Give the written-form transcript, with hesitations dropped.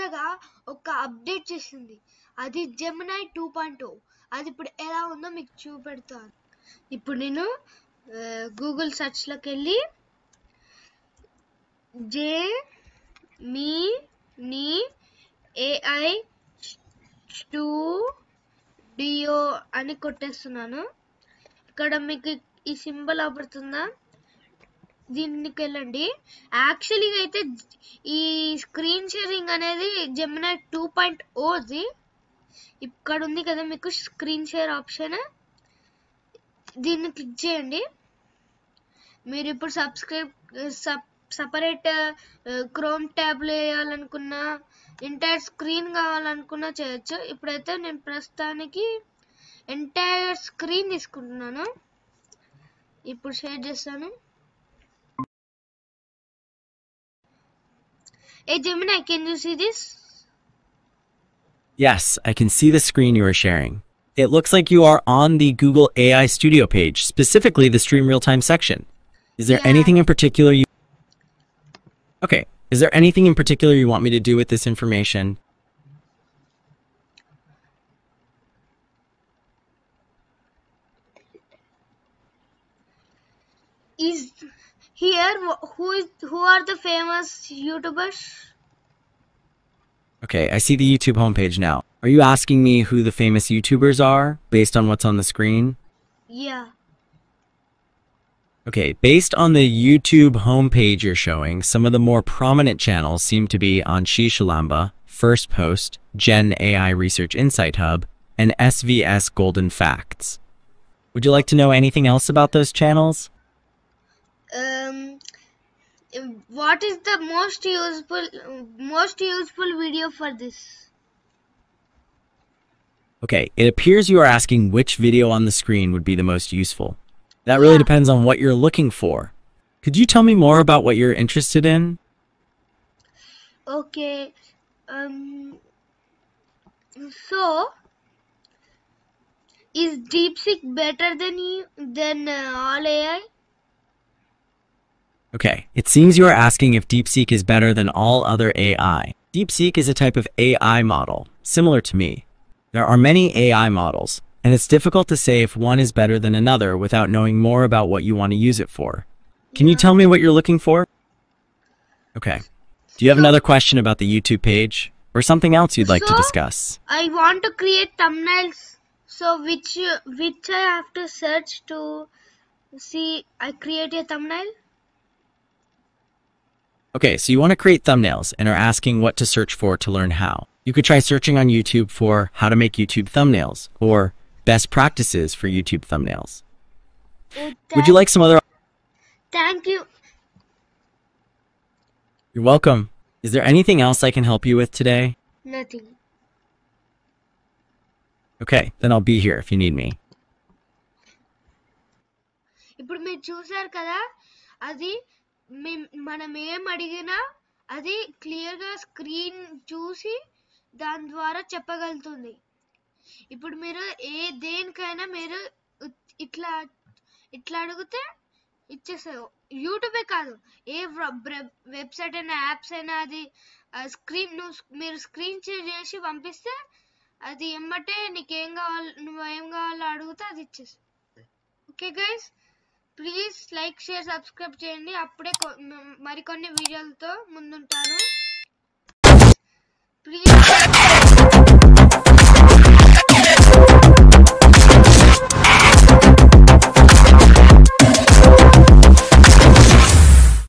కొత్తగా ఒక అప్డేట్ చేసింది, అది జెమినై 2.0. అది ఇప్పుడు ఎలా ఉందో మీకు చూపెడతాను. ఇప్పుడు నేను గూగుల్ సెర్చ్లోకి వెళ్ళి జెమినీ AI 2.0 అని కొట్టేస్తున్నాను. ఇక్కడ మీకు ఈ సింబల్ అవుపడుతుందా, దీనికి వెళ్ళండి. యాక్చువల్గా అయితే ఈ స్క్రీన్ షేరింగ్ అనేది జెమినై 2.0ది. ఇక్కడ ఉంది కదా మీకు స్క్రీన్ షేర్ ఆప్షన్, దీన్ని క్లిక్ చేయండి. మీరు ఇప్పుడు సపరేట్ క్రోమ్ ట్యాబ్లో వేయాలనుకున్నా, ఎంటైర్ స్క్రీన్ కావాలనుకున్నా చేయొచ్చు. ఇప్పుడైతే నేను ప్రస్తుతానికి ఎంటైర్ స్క్రీన్ తీసుకుంటున్నాను. ఇప్పుడు షేర్ చేస్తాను. Hey Gemini, can you see this? Yes, I can see the screen you are sharing. It looks like you are on the Google AI Studio page, specifically the Stream Real-Time section. Is there anything in particular you... Okay, is there anything in particular you want me to do with this information? Is here who are the famous YouTubers? Okay, I see the YouTube homepage now. Are you asking me who the famous YouTubers are based on what's on the screen? Yeah. Okay, based on the YouTube homepage you're showing, some of the more prominent channels seem to be Anshe Shalamba, First Post, Gen AI Research Insight Hub, and SVS Golden Facts. Would you like to know anything else about those channels? What is the most useful video for this? Okay, it appears you are asking which video on the screen would be the most useful. That really depends on what you're looking for. Could you tell me more about what you're interested in? Okay. So, is DeepSeek better than all AI? Okay, it seems you are asking if DeepSeek is better than all other AI. DeepSeek is a type of AI model, similar to me. There are many AI models, and it's difficult to say if one is better than another without knowing more about what you want to use it for. Can you tell me what you're looking for? Okay. Do you have another question about the YouTube page, or something else you'd like to discuss? I want to create thumbnails. So which I have to search to see I create a thumbnail? Okay, so you want to create thumbnails and are asking what to search for to learn how. You could try searching on YouTube for how to make YouTube thumbnails or best practices for YouTube thumbnails. Would you like some other... Thank you. You're welcome. Is there anything else I can help you with today? Nothing. Okay, then I'll be here if you need me. ఇప్పుడు మీరు చూసారు కదా, అది మనం ఏం అడిగినా అది క్లియర్గా స్క్రీన్ చూసి దాని ద్వారా చెప్పగలుగుతుంది. ఇప్పుడు మీరు దేనికైనా మీరు ఇట్లా అడిగితే ఇచ్చేస్తారు. యూట్యూబే కాదు, ఏ వెబ్సైట్ అయినా, యాప్స్ అయినా, అది మీరు స్క్రీన్ షేర్ చేసి పంపిస్తే అది ఎమ్మటే నీకేం కావాలి, నువ్వేం కావాలో అడిగితే అది ఇచ్చేస్తుంది. Okay guys, please like, share, subscribe చేయండి. అప్పుడే మరికొన్ని వీడియోలతో ముందుంటాను.